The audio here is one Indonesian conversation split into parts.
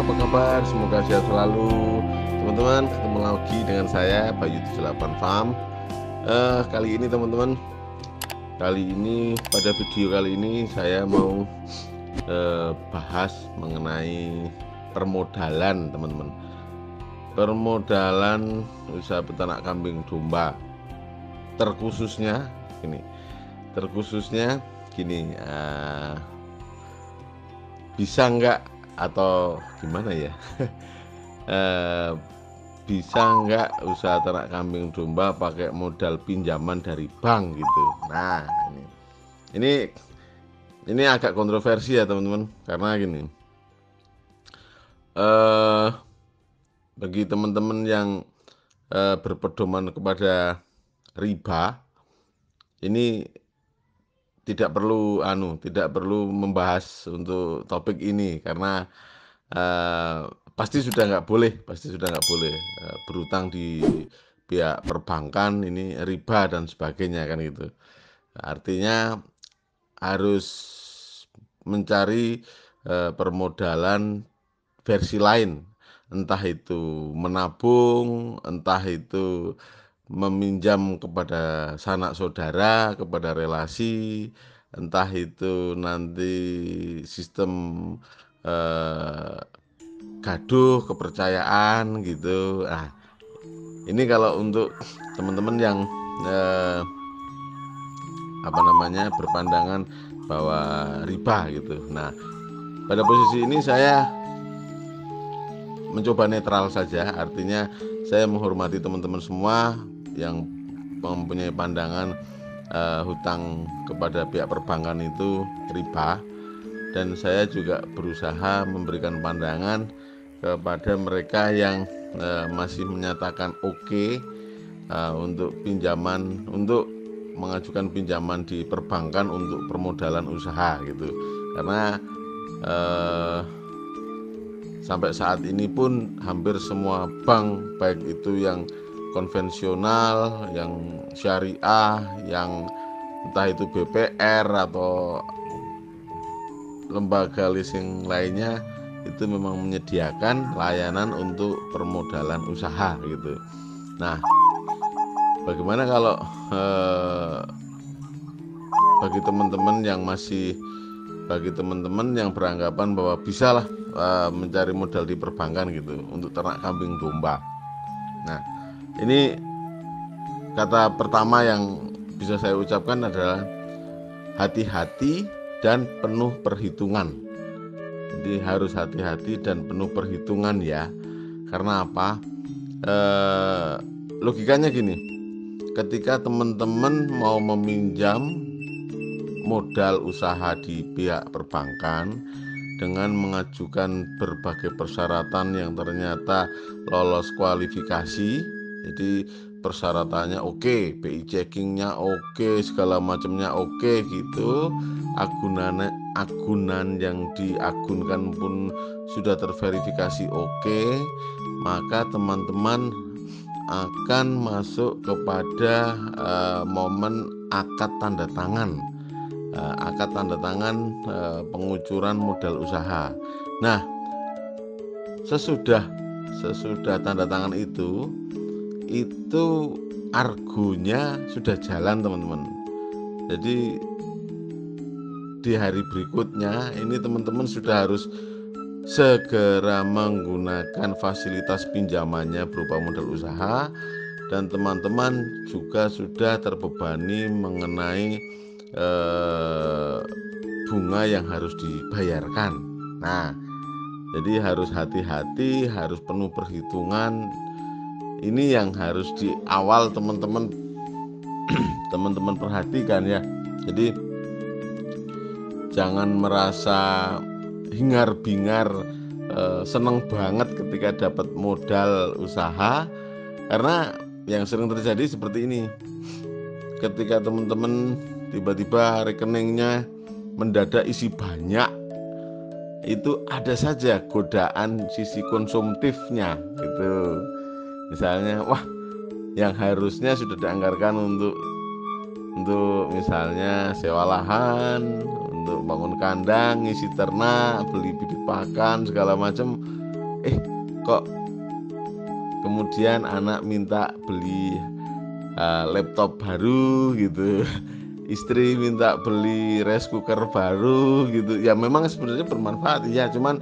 apa kabar? Semoga sehat selalu teman-teman. Ketemu lagi dengan saya Bayu 78 Farm. Kali ini teman-teman, pada video kali ini saya mau bahas mengenai permodalan teman-teman. Permodalan usaha peternak kambing domba. Terkhususnya gini, bisa nggak atau gimana ya? Bisa nggak usaha ternak kambing domba pakai modal pinjaman dari bank gitu? Nah, ini agak kontroversi ya teman-teman, karena gini, bagi teman-teman yang berpedoman kepada riba, ini tidak perlu membahas untuk topik ini, karena pasti sudah nggak boleh berutang di pihak perbankan, ini riba dan sebagainya kan gitu. Artinya harus mencari permodalan versi lain, entah itu menabung, entah itu meminjam kepada sanak saudara, kepada relasi, entah itu nanti sistem gaduh kepercayaan gitu. Nah, ini kalau untuk teman-teman yang berpandangan bahwa riba gitu. Nah, pada posisi ini saya mencoba netral saja, artinya saya menghormati teman-teman semua yang mempunyai pandangan hutang kepada pihak perbankan itu riba, dan saya juga berusaha memberikan pandangan kepada mereka yang masih menyatakan oke untuk mengajukan pinjaman di perbankan untuk permodalan usaha gitu. Karena sampai saat ini pun hampir semua bank, baik itu yang konvensional, yang syariah, yang entah itu BPR atau lembaga leasing lainnya, itu memang menyediakan layanan untuk permodalan usaha gitu. Nah, bagaimana kalau bagi teman-teman yang beranggapan bahwa bisalah mencari modal di perbankan gitu untuk ternak kambing domba. Nah, ini kata pertama yang bisa saya ucapkan adalah hati-hati dan penuh perhitungan. Jadi harus hati-hati dan penuh perhitungan ya. Karena apa? Logikanya gini, ketika teman-teman mau meminjam modal usaha di pihak perbankan dengan mengajukan berbagai persyaratan yang ternyata lolos kualifikasi, jadi persyaratannya oke, BI checkingnya oke, segala macamnya oke gitu, agunan yang diagunkan pun sudah terverifikasi oke, maka teman-teman akan masuk kepada momen akad tanda tangan pengucuran modal usaha. Nah, sesudah tanda tangan itu argonya sudah jalan teman-teman. Jadi di hari berikutnya ini teman-teman sudah harus segera menggunakan fasilitas pinjamannya berupa modal usaha, dan teman-teman juga sudah terbebani mengenai bunga yang harus dibayarkan. Nah, jadi harus hati-hati, harus penuh perhitungan. Ini yang harus di awal teman-teman perhatikan ya. Jadi jangan merasa hingar-bingar seneng banget ketika dapat modal usaha, karena yang sering terjadi seperti ini. Ketika teman-teman tiba-tiba rekeningnya mendadak isi banyak, itu ada saja godaan sisi konsumtifnya gitu. Misalnya, wah, yang harusnya sudah dianggarkan untuk misalnya sewa lahan, untuk bangun kandang, ngisi ternak, beli bibit pakan segala macam, kok kemudian anak minta beli laptop baru gitu, istri minta beli rice cooker baru gitu. Ya memang sebenarnya bermanfaat ya, cuman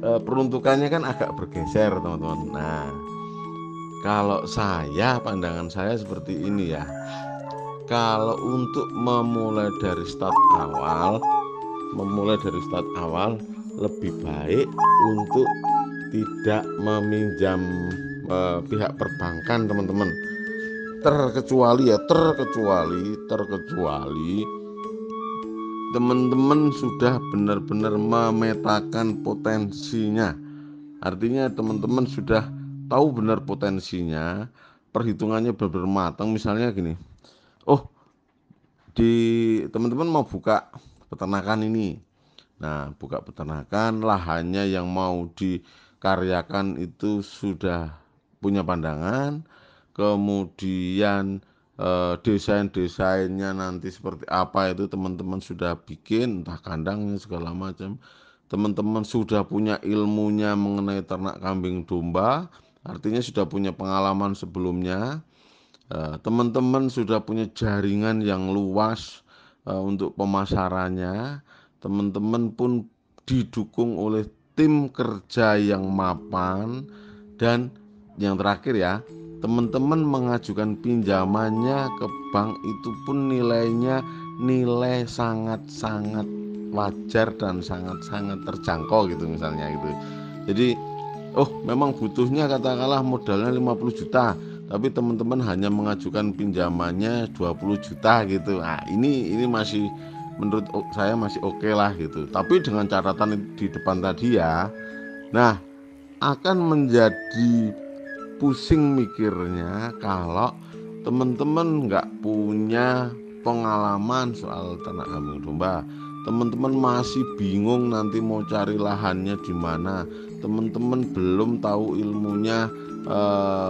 peruntukannya kan agak bergeser teman-teman. Nah, kalau pandangan saya seperti ini ya. Kalau untuk memulai dari start awal lebih baik untuk tidak meminjam pihak perbankan teman-teman. Terkecuali teman-teman sudah benar-benar memetakan potensinya. Artinya teman-teman sudah tahu benar potensinya, perhitungannya benar-benar matang. Misalnya gini, teman-teman mau buka peternakan ini. Nah, buka peternakan, lahannya yang mau dikaryakan itu sudah punya pandangan, kemudian desainnya nanti seperti apa itu teman-teman sudah bikin, entah kandangnya segala macam. Teman-teman sudah punya ilmunya mengenai ternak kambing domba, artinya sudah punya pengalaman sebelumnya. Teman-teman sudah punya jaringan yang luas untuk pemasarannya. Teman-teman pun didukung oleh tim kerja yang mapan, dan yang terakhir ya, teman-teman mengajukan pinjamannya ke bank itu pun nilai sangat-sangat wajar dan sangat-sangat terjangkau gitu misalnya gitu. Jadi memang butuhnya katakanlah modalnya 50 juta, tapi teman-teman hanya mengajukan pinjamannya 20 juta gitu. Nah, ini masih menurut saya masih oke lah gitu. Tapi dengan catatan di depan tadi ya. Nah, akan menjadi pusing mikirnya kalau teman-teman nggak punya pengalaman soal ternak kambing domba. Teman-teman masih bingung nanti mau cari lahannya di mana. Teman-teman belum tahu ilmunya,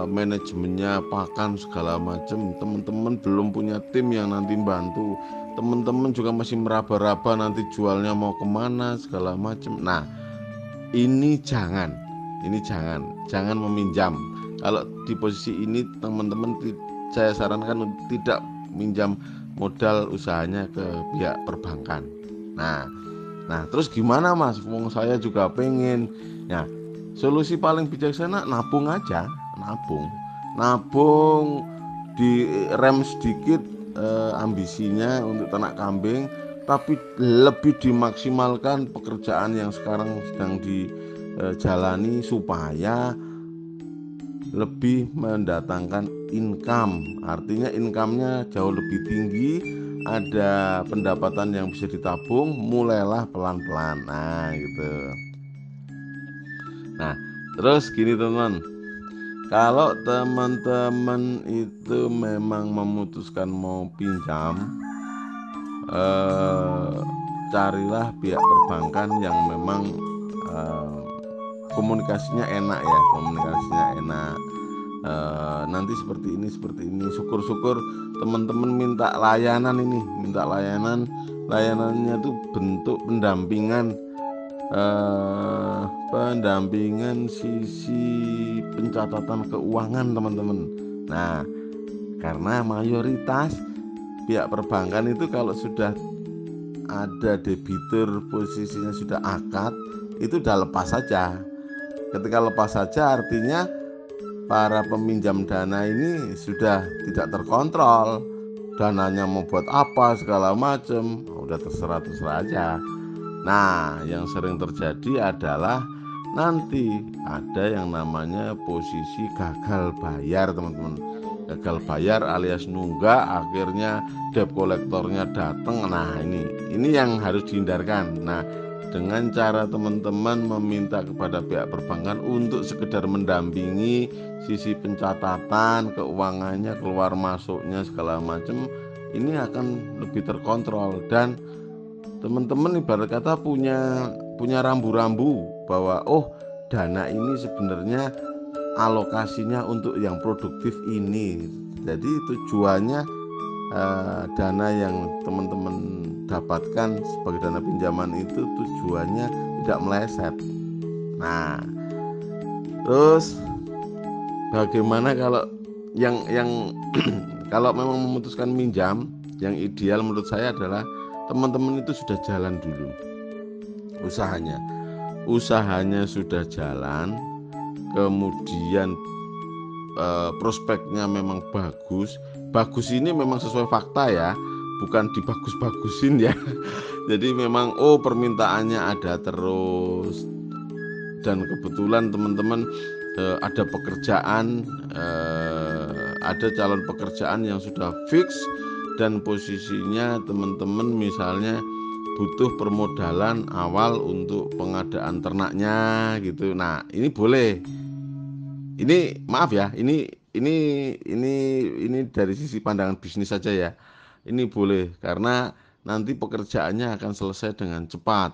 manajemennya, pakan segala macam. Teman-teman belum punya tim yang nanti bantu. Teman-teman juga masih meraba-raba nanti jualnya mau kemana segala macam. Nah, ini jangan meminjam. Kalau di posisi ini teman-teman, saya sarankan tidak minjam modal usahanya ke pihak perbankan. Nah, terus gimana Mas? Wong saya juga pengen. Nah, solusi paling bijaksana nabung aja, nabung direm sedikit ambisinya untuk ternak kambing, tapi lebih dimaksimalkan pekerjaan yang sekarang sedang dijalani supaya lebih mendatangkan income. Artinya income-nya jauh lebih tinggi, ada pendapatan yang bisa ditabung, mulailah pelan-pelan. Nah gitu. Nah terus gini teman, kalau teman-teman itu memang memutuskan mau pinjam, carilah pihak perbankan yang memang komunikasinya enak ya, nanti seperti ini. Syukur-syukur teman-teman minta layanannya tuh bentuk pendampingan sisi pencatatan keuangan teman-teman. Nah, karena mayoritas pihak perbankan itu kalau sudah ada debitur posisinya sudah akad, itu udah lepas saja. Ketika lepas saja artinya para peminjam dana ini sudah tidak terkontrol, dananya mau buat apa segala macam, udah terserah aja. Nah, yang sering terjadi adalah nanti ada yang namanya posisi gagal bayar teman-teman. Gagal bayar alias nunggak, akhirnya debt kolektornya datang. Nah, ini yang harus dihindarkan. Nah, dengan cara teman-teman meminta kepada pihak perbankan untuk sekedar mendampingi sisi pencatatan keuangannya, keluar masuknya segala macam, ini akan lebih terkontrol. Dan teman-teman ibarat kata punya rambu-rambu bahwa dana ini sebenarnya alokasinya untuk yang produktif ini. Jadi tujuannya dana yang teman-teman dapatkan sebagai dana pinjaman itu tujuannya tidak meleset. Nah, Terus bagaimana kalau yang kalau memang memutuskan minjam, yang ideal menurut saya adalah teman-teman itu sudah jalan dulu usahanya sudah jalan, kemudian prospeknya memang bagus ini memang sesuai fakta ya, bukan dibagus-bagusin ya. Jadi memang permintaannya ada terus, dan kebetulan teman-teman ada pekerjaan, ada calon pekerjaan yang sudah fix, dan posisinya teman-teman misalnya butuh permodalan awal untuk pengadaan ternaknya gitu. Nah, ini boleh. Ini maaf ya, ini dari sisi pandangan bisnis saja ya. Ini boleh karena nanti pekerjaannya akan selesai dengan cepat.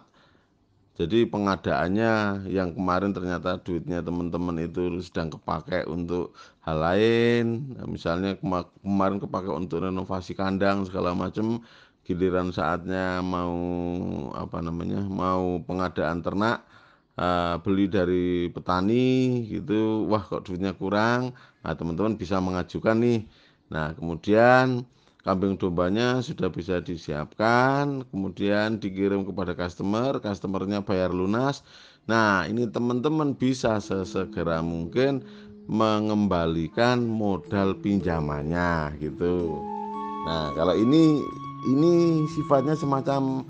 Jadi pengadaannya yang kemarin ternyata duitnya teman-teman itu sedang kepakai untuk hal lain. Nah, misalnya kemarin kepakai untuk renovasi kandang segala macam, giliran saatnya mau pengadaan ternak, beli dari petani gitu, wah kok duitnya kurang. Nah, teman-teman bisa mengajukan nih. Nah, kemudian kambing dombanya sudah bisa disiapkan, kemudian dikirim kepada customernya bayar lunas. Nah, ini teman-teman bisa sesegera mungkin mengembalikan modal pinjamannya gitu. Nah, kalau ini sifatnya semacam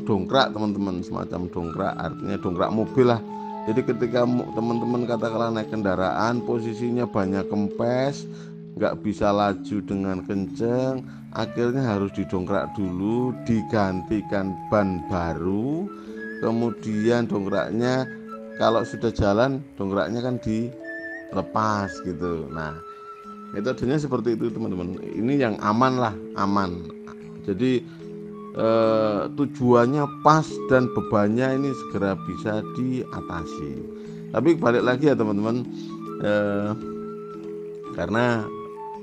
dongkrak teman-teman, semacam dongkrak, artinya dongkrak mobil lah. Jadi ketika teman-teman katakanlah naik kendaraan, posisinya banyak kempes, nggak bisa laju dengan kenceng, akhirnya harus didongkrak dulu, digantikan ban baru, kemudian dongkraknya kalau sudah jalan, dongkraknya kan dilepas gitu. Nah, metodenya seperti itu teman-teman. Ini yang aman. Jadi tujuannya pas dan bebannya ini segera bisa diatasi. Tapi balik lagi ya teman-teman, karena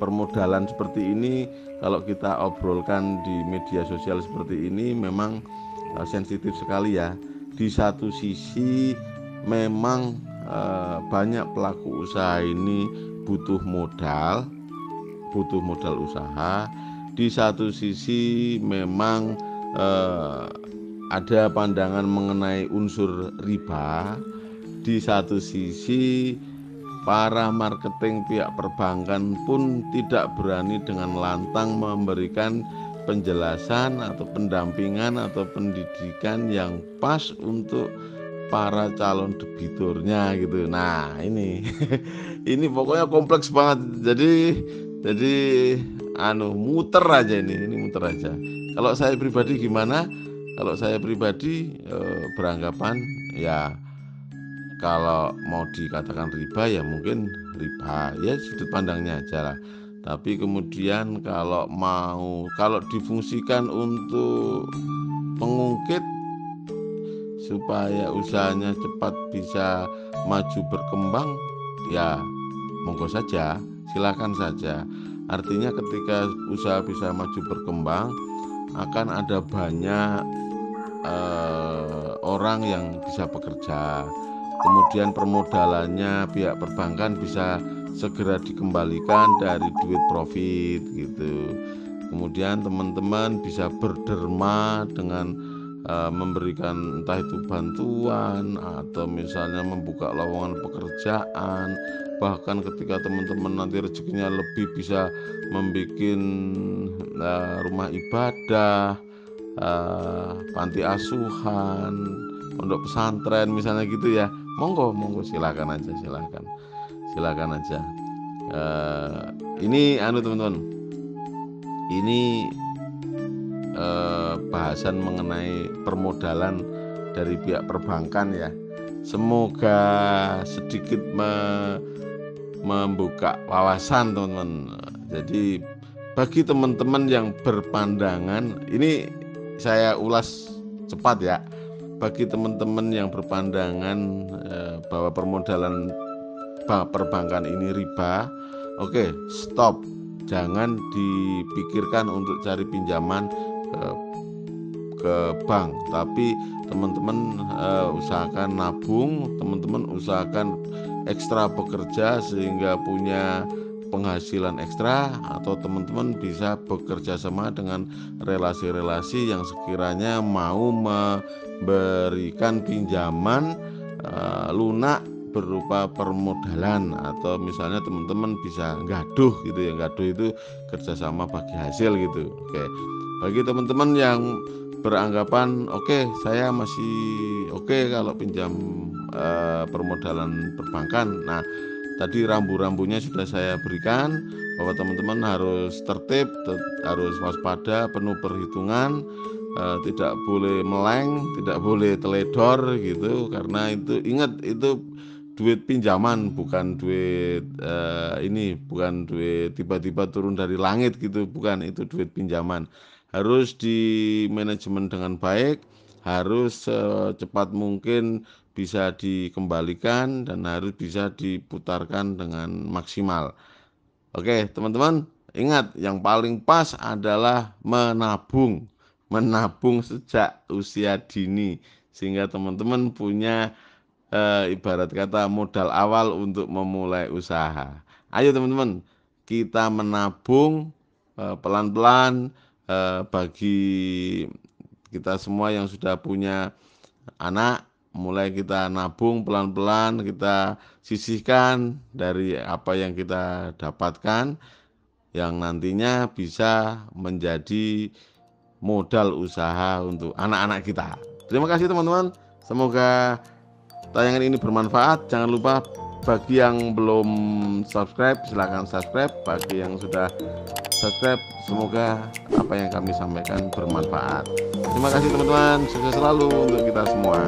permodalan seperti ini kalau kita obrolkan di media sosial seperti ini memang sensitif sekali ya. Di satu sisi memang banyak pelaku usaha ini butuh modal usaha. Di satu sisi memang ada pandangan mengenai unsur riba. Di satu sisi para marketing pihak perbankan pun tidak berani dengan lantang memberikan penjelasan atau pendampingan atau pendidikan yang pas untuk para calon debiturnya gitu. Nah, ini ini pokoknya kompleks banget. Jadi muter aja ini muter aja. Kalau saya pribadi gimana? Kalau saya pribadi beranggapan ya, kalau mau dikatakan riba ya mungkin riba ya, sudut pandangnya aja lah. Tapi kemudian kalau difungsikan untuk mengungkit supaya usahanya cepat bisa maju berkembang, ya monggo saja, silakan saja. Artinya ketika usaha bisa maju berkembang, akan ada banyak orang yang bisa bekerja. Kemudian permodalannya pihak perbankan bisa segera dikembalikan dari duit profit gitu. Kemudian teman-teman bisa berderma dengan memberikan entah itu bantuan atau misalnya membuka lowongan pekerjaan. Bahkan ketika teman-teman nanti rezekinya lebih, bisa membuat rumah ibadah, panti asuhan, pondok pesantren misalnya gitu ya. Monggo silakan aja. Ini teman-teman, ini bahasan mengenai permodalan dari pihak perbankan ya. Semoga sedikit membuka wawasan teman-teman. Jadi bagi teman-teman yang berpandangan, ini saya ulas cepat ya. Bagi teman-teman yang berpandangan bahwa permodalan perbankan ini riba, oke, stop. Jangan dipikirkan untuk cari pinjaman ke bank, tapi teman-teman usahakan nabung, teman-teman usahakan ekstra bekerja sehingga punya penghasilan ekstra, atau teman-teman bisa bekerja sama dengan relasi-relasi yang sekiranya mau memberikan pinjaman lunak berupa permodalan, atau misalnya teman-teman bisa gaduh gitu ya. Gaduh itu kerjasama bagi hasil gitu. Oke, bagi teman-teman yang beranggapan oke, saya masih oke kalau pinjam permodalan perbankan. Nah, tadi rambu-rambunya sudah saya berikan, bahwa teman-teman harus tertib, harus waspada, penuh perhitungan, tidak boleh meleng, tidak boleh teledor gitu, karena itu ingat, itu duit pinjaman, bukan duit ini bukan duit tiba-tiba turun dari langit gitu, bukan, itu duit pinjaman. Harus di manajemen dengan baik, harus secepat mungkin bisa dikembalikan, dan harus bisa diputarkan dengan maksimal. Oke, teman-teman, ingat yang paling pas adalah menabung. Menabung sejak usia dini, sehingga teman-teman punya ibarat kata modal awal untuk memulai usaha. Ayo teman-teman, kita menabung pelan-pelan. Bagi kita semua yang sudah punya anak, mulai kita nabung pelan-pelan, kita sisihkan dari apa yang kita dapatkan, yang nantinya bisa menjadi modal usaha untuk anak-anak kita. Terima kasih teman-teman, semoga tayangan ini bermanfaat. Jangan lupa, bagi yang belum subscribe silahkan subscribe, bagi yang sudah subscribe semoga apa yang kami sampaikan bermanfaat. Terima kasih teman-teman, sukses selalu untuk kita semua.